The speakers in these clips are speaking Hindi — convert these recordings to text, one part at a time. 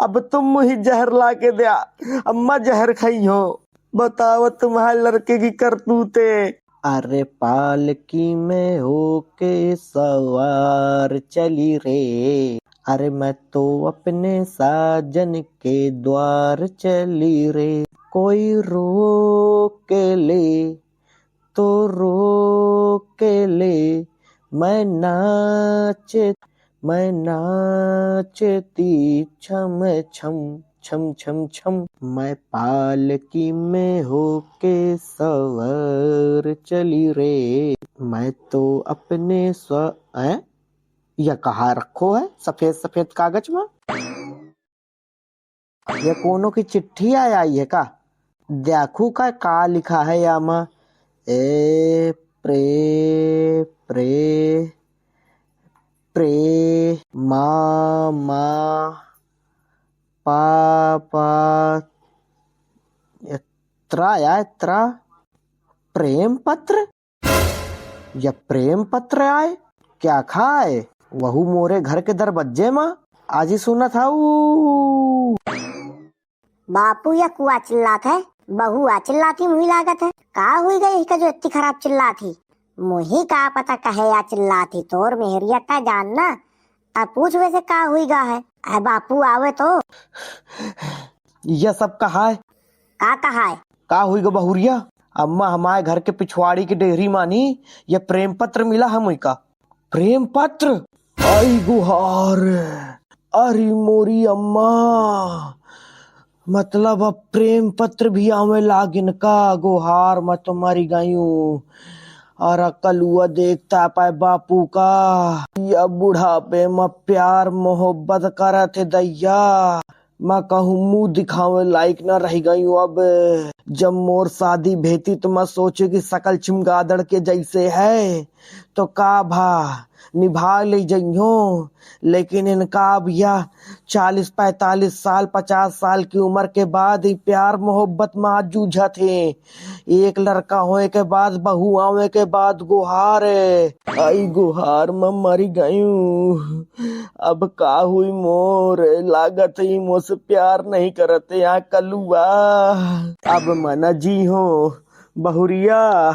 अब तुम मुझे जहर ला के दिया, अम्मा जहर खाई हो। बताओ तुम्हारे लड़के की करतूते। अरे पालकी में होके सवार चली रे, अरे मैं तो अपने साजन के द्वार चली रे। कोई रोक के ले तो रोक के ले, मैं नाचती छम छम छम छम छम। मैं पालकी में होके सवार चली रे, मैं तो अपने यह कहाँ रखो है सफेद सफेद कागज में? ये कोनो की चिट्ठी आई है का? देखू का लिखा है या माँ? ए प्रे प्रे प्रे मा पा त्रा या त्रा प्रेम पत्र। या प्रेम पत्र आए क्या खाए? वहू मोरे घर के दरबज्जे माँ आज ही सुना था। बापू या कुआ चिल्लात है, बहू आ चिल्लाती मुही लागत है। का हुई गई इसका जो इतनी खराब चिल्लाती? मुही का पता कहे या चिल्लाती, तोर मेहरिया का जानना। अब पूछ वैसे का हुई गा है। अरे बापू आवे तो। यह सब कहा है? का कहा है? का हुई गो बहुरिया? अम्मा हमारे घर के पिछवाड़ी की डेहरी मानी ये प्रेम पत्र मिला है मुई का। प्रेम पत्र? आई गुहार, अरे मोरी अम्मा, मतलब अब प्रेम पत्र भी आवे लागिन का? गुहार मैं तुम्हारी गायू। और कलुआ देखता पाए बापू का, या बुढ़ापे में प्यार मोहब्बत करे थे दैया। मैं कहूँ मुंह दिखावे लायक न रह गई हूँ अब। जब मोर शादी भेती तो मैं सोचे कि सकल चिमगादड़ के जैसे है तो का भा निभा ले जइयो, लेकिन इनका अब यह 40-45 साल 50 साल की उम्र के बाद ही प्यार मोहब्बत में आज जूझा थे। एक लड़का होए के बाद बहू आवे के बाद गुहार आई गुहार में मरी गयूं। अब का हुई मोर, लागत ही मुझसे प्यार नहीं करते यहाँ कलुआ। अब मना जी हो बहुरिया,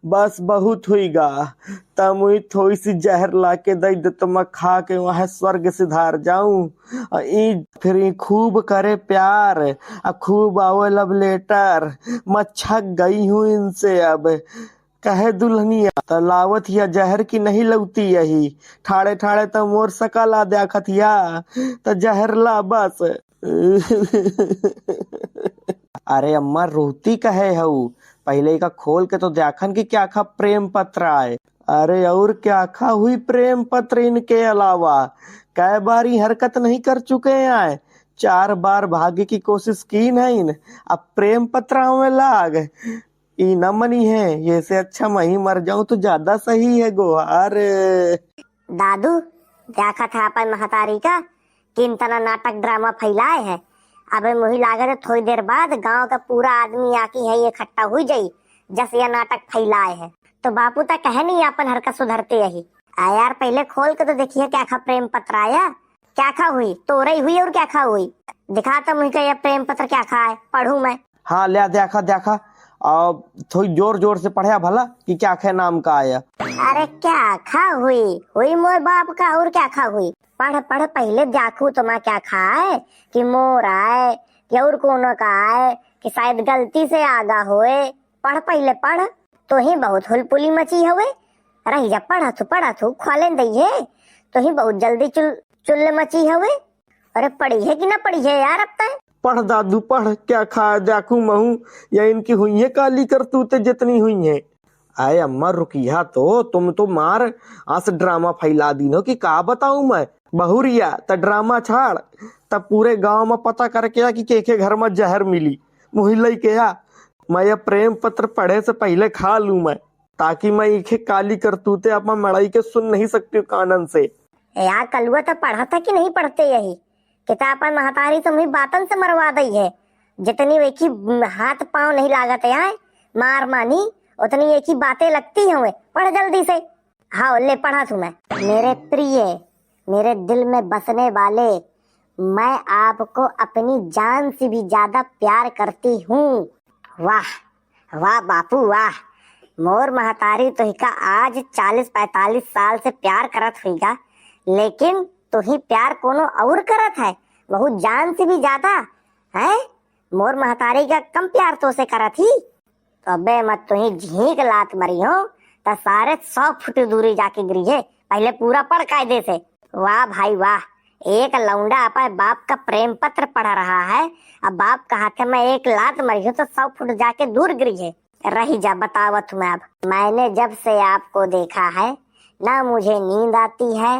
बस बहुत हुई गा। तब मुई थोड़ी सी जहर ला के दई दे तो मैं खा के वहां स्वर्ग सिधार जाऊं। फिर खूब करे प्यार, खूब आवे लव लेटर। मैं छक गई हूँ इनसे अब। कहे दुल्हनिया तलावत या जहर की नहीं लौती यही, ठाड़े ठाड़े तो मोर सकला देखत या तो जहर ला बस। अरे अम्मा रोती कहे हऊ, पहले का खोल के तो देखन की क्या खा प्रेम पत्र आए। अरे और क्या खा हुई प्रेम पत्र इनके अलावा? कई बार ही हरकत नहीं कर चुके हैं? 4 बार भाग्य की कोशिश की नहीं, अब प्रेम पत्र हमें लाग ई न मनी है। ये से अच्छा मैं ही मर जाऊं तो ज्यादा सही है गुहार। दादू देखा था अपन महतारी का किन तना नाटक ड्रामा फैलाए है। अबे मुही लागत है थोड़ी देर बाद गांव का पूरा आदमी आकी है ये इकट्ठा हुई जाई जस ये नाटक फैलाए है। तो बापू तक कहे नहीं अपन हरकत सुधरते यही। यार पहले खोल के तो देखिए क्या खा प्रेम पत्र आया, क्या खा हुई तोरई हुई और क्या खा हुई। दिखा तो मुझे ये प्रेम पत्र क्या खा है, पढ़ू मैं। हाँ ले देखा देखा, और थोड़ी जोर जोर से पढ़या भला कि क्या खे नाम का आया। अरे क्या खा हुई हुई मोर बाप का और क्या खा हुई। पढ़ पढ़ पहले देखू तो मैं क्या खाए कि मोर आए कि और कोनो का आए कि शायद गलती से आगा होए। पढ़ पहले पढ़, तो ही बहुत हुलपुली मची हुए। रही जा पढ़ा तू खोले दइए तो ही बहुत जल्दी चुल्ले मची हुए। अरे पढ़ी है कि ना पढ़ी है यार अब तक? पढ़ दादू पढ़, क्या खा देखू महू या इनकी हुई है काली करतूते जितनी हुई है। आए अम्मा रुकिया तो, तुम तो मार आस ड्रामा फैला दी नो कि का बताऊं मैं। बहुरिया त ड्रामा छाड़, तब पूरे गांव में पता करके कि के घर में जहर मिली मुहिल के मैं ये प्रेम पत्र पढ़े से पहले खा लूं मैं, ताकि मैं इखे काली करतूते अपना मड़ाई के सुन नहीं सकती कानन से। यार कलुआ तो पढ़ा था कि नहीं पढ़ते यही किताब पर महतारी तुम्हें बातन से मरवा दी है। जितनी एक ही हाथ पांव नहीं लागत है मार मानी उतनी एक ही बातें लगती हैं। पढ़ जल्दी से। हाँ ले पढ़ा तू मैं। मेरे प्रिय, मेरे दिल में बसने वाले मैं आपको अपनी जान से भी ज्यादा प्यार करती हूँ। वाह वाह बापू वाह, मोर महतारी तुहिका आज 40-45 साल से प्यार करत हुईगा, लेकिन तुही प्यार कोनो और करत है, वहु जान से भी ज्यादा है। मोर महतारी का कम प्यार तो से करत ही। तो अबे मत तुही झींक लात मरी हो तो सारे 100 फुट दूरी जाके गिरी है। पहले पूरा पढ़ कायदे से। वाह भाई वाह, एक लौंडा अपने बाप का प्रेम पत्र पढ़ रहा है, अब बाप का हाथ में एक लात मरी हो तो 100 फुट जाके दूर गिरी है। रही जा बतावत हूँ मैं अब। मैंने जब से आपको देखा है, ना मुझे नींद आती है,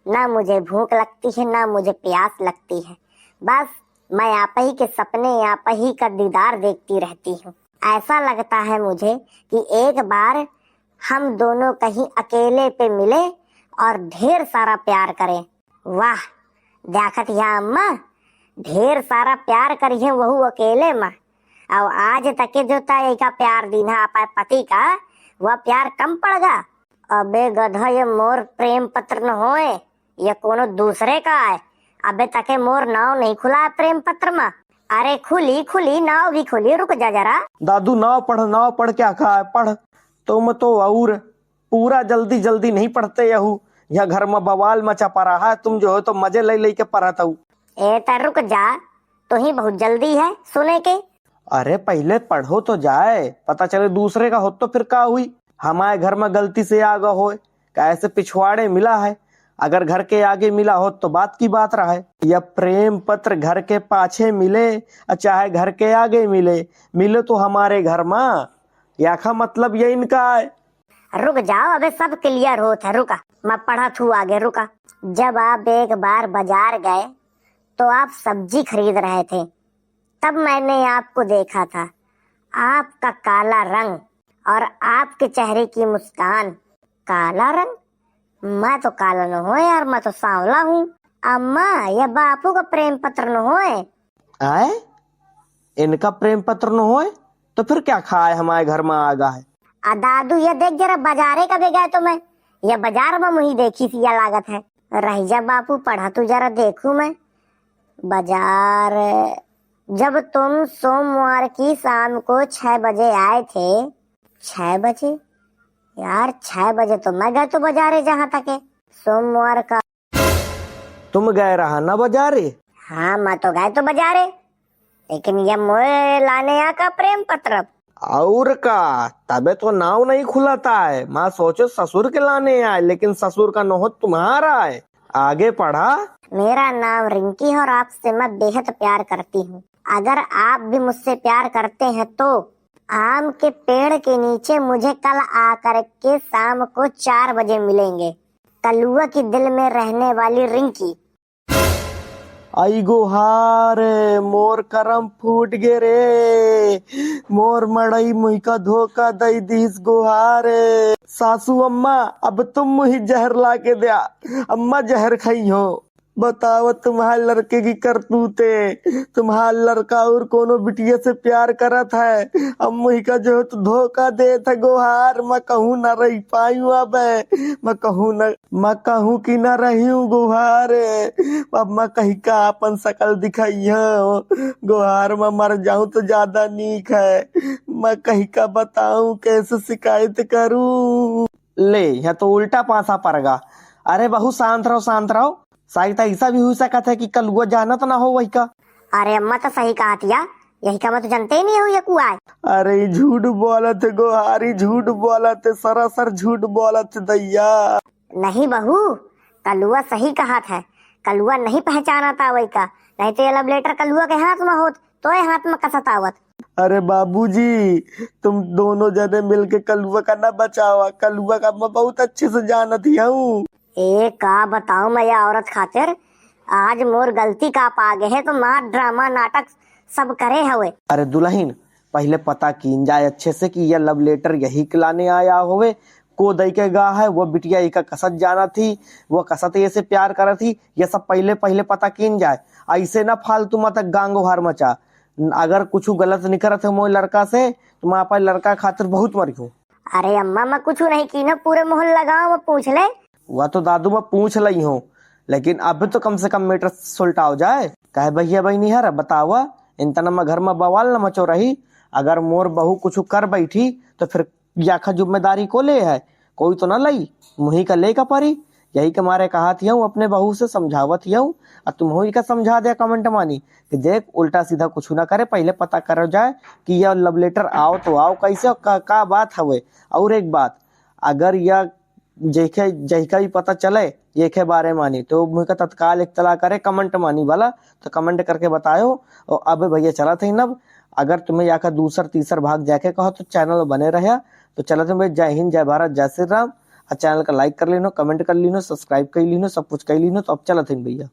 ना मुझे भूख लगती है, ना मुझे प्यास लगती है। बस मैं आप ही के सपने, आप ही का दीदार देखती रहती हूँ। ऐसा लगता है मुझे कि एक बार हम दोनों कहीं अकेले पे मिले और ढेर सारा प्यार करें। वाह देखत या अम्मा, ढेर सारा प्यार करिए वहू अकेले में। और आज तक जो का प्यार दीना अपने पति का, वह प्यार कम पड़गा। अबे गधा, ये मोर प्रेम पत्र न होए, ये कोनो दूसरे का है। अबे तके मोर नाव नहीं खुला है प्रेम पत्र में। अरे खुली खुली नाव भी खुली, रुक जा जरा। दादू नाव पढ़ क्या खा है, पढ़। तुम तो और पूरा जल्दी जल्दी नहीं पढ़ते यहू, यह घर में बवाल मचा पड़ा है। तुम जो हो तो मजे ले के पढ़त हूँ। ए तर रुक जा, तो ही बहुत जल्दी है सुने के। अरे पहले पढ़ो तो जाए, पता चले दूसरे का हो तो फिर का हुई। हमारे घर में गलती से आगा हो, कैसे पिछवाड़े मिला है। अगर घर के आगे मिला हो तो बात की बात रहा है। यह प्रेम पत्र घर के पाछे मिले चाहे घर के आगे मिले तो हमारे घर में, या का मतलब ये इनका है। रुक जाओ, अबे सब क्लियर होता है, रुका मैं पढ़ा थू आगे, रुका। जब आप एक बार बाजार गए तो आप सब्जी खरीद रहे थे, तब मैंने आपको देखा था। आपका काला रंग और आपके चेहरे की मुस्कान। काला रंग? मैं तो काला न हो यार, मैं तो सांवला हूँ। अम्मा, यह बापू का प्रेम पत्र न होए। आए इनका प्रेम पत्र न होए तो फिर क्या खाए हमारे घर में आगा है। दादू ये देख जरा, बाजारे कब गए तो मैं, ये बाजार में मुही देखी थी, यह लागत है। रही जा बापू, पढ़ा तू जरा देखू मैं। बाजार, जब तुम सोमवार की शाम को 6 बजे आए थे। 6 बजे? यार 6 बजे तो मैं गए तो बाजारे, जहाँ तक है सोमवार का। तुम गए रहा ना बाजारे? हाँ मैं तो गए तो बाजारे, लेकिन ये मोए लाने आ का प्रेम पत्र। और का, तबे तो नाव नहीं खुलाता है। माँ सोचो ससुर के लाने आए, लेकिन ससुर का नोह तुम्हारा है। आगे पढ़ा। मेरा नाम रिंकी है और आपसे मैं बेहद प्यार करती हूँ। अगर आप भी मुझसे प्यार करते हैं तो आम के पेड़ के नीचे मुझे कल आकर के शाम को 4 बजे मिलेंगे। कलुआ की दिल में रहने वाली रिंकी। आई गोहार, मोर करम फूट गे रे, मोर मड़ई मुही का धोखा दई दीस गोहार। सासू अम्मा, अब तुम मुही जहर ला के दिया। अम्मा जहर खाई हो। बताओ तुम्हारे लड़के की करतूते, तुम्हारा लड़का और कोनो बिटिया से प्यार करत है, अब मुही का जो तो धोखा दे था गोहार। मैं कहूँ न रही पायू, अब मैं कहूँ कि न रही हूँ गोहार। अब मैं कहीं का अपन शकल दिखाई है गोहार, मैं मर जाऊं तो ज्यादा नीक है। मैं कहीं का बताऊं, कैसे शिकायत करूं। ले यहाँ तो उल्टा पासा पड़गा। अरे बहू शांत रहो। शायद ऐसा भी हो सकता है कि कल वो जानत ना हो वही का। अरे अम्मा तो सही कहा थिया, यही का मैं तो जानते ही नहीं हूँ ये कुआ है। अरे झूठ बोलत गोहारी, झूठ बोलत, सरासर झूठ बोलत दैया। नहीं बहू, कलुआ सही कहा था, कलुआ नहीं पहचाना था वही का, नहीं तो ये लव लेटर कलुआ के हाथ में होत तो ये हाथ में कसत आवत। अरे बाबूजी, तुम दोनों जने मिलके कलुआ का ना बचावा, कलुआ का मैं बहुत अच्छे से जानत हूँ। ए का बताऊं मैं ये औरत खातिर, आज मोर गलती का पागे है तो मार ड्रामा नाटक सब करे हुए। अरे दुल्हन, पहले पता कीन जाए अच्छे से कि यह लव लेटर यही लाने आया होवे, को दई के गा है, वो बिटिया का कसत जाना थी, वो कसत ये से प्यार करा थी, ये सब पहले पता कीन जाए। ऐसे ना फालतू मत गांगो हार मचा। अगर कुछ गलत निकलत है मोए लड़का से तो मैं अपने लड़का खातिर बहुत मरी हूँ। अरे अम्मा मैं कुछ नहीं की ना, पूरे मोहल्ला गाँव में पूछ ले। वह तो दादू मैं पूछ ली हूँ, लेकिन अब तो कम से कम मैटर सुलटा हो जाए। कहे भैया बहनी हर बतावा इन तना घर में बवाल न मचो रही। अगर मोर बहू कुछ कर बैठी तो फिर याखा जिम्मेदारी को ले है, कोई तो ना लई, मुही का ले का परी। यही के मारे कहा थी अपने बहू से समझावत हूँ, और तुम हो का समझा दे कमेंट मानी कि देख उल्टा सीधा कुछ ना करे, पहले पता करो जाए कि यह लव लेटर आओ तो आओ कैसे का बात हवे। और एक बात, अगर यह जेके जैका भी पता चले ये के बारे मानी तो मुझे तत्काल इत्तला करे कमेंट मानी वाला, तो कमेंट करके बतायो। और अब भैया चला थे नब, अगर तुम्हें याका दूसर तीसर भाग जाके कहो तो चैनल बने रहे। तो चलो तुम जय हिंद, जय भारत, जय श्री राम। और चैनल का लाइक कर लेनो, कमेंट कर लेनो, सब्सक्राइब कर लेनो, सब कुछ कर लेनो। तो अब चलत हैं भैया।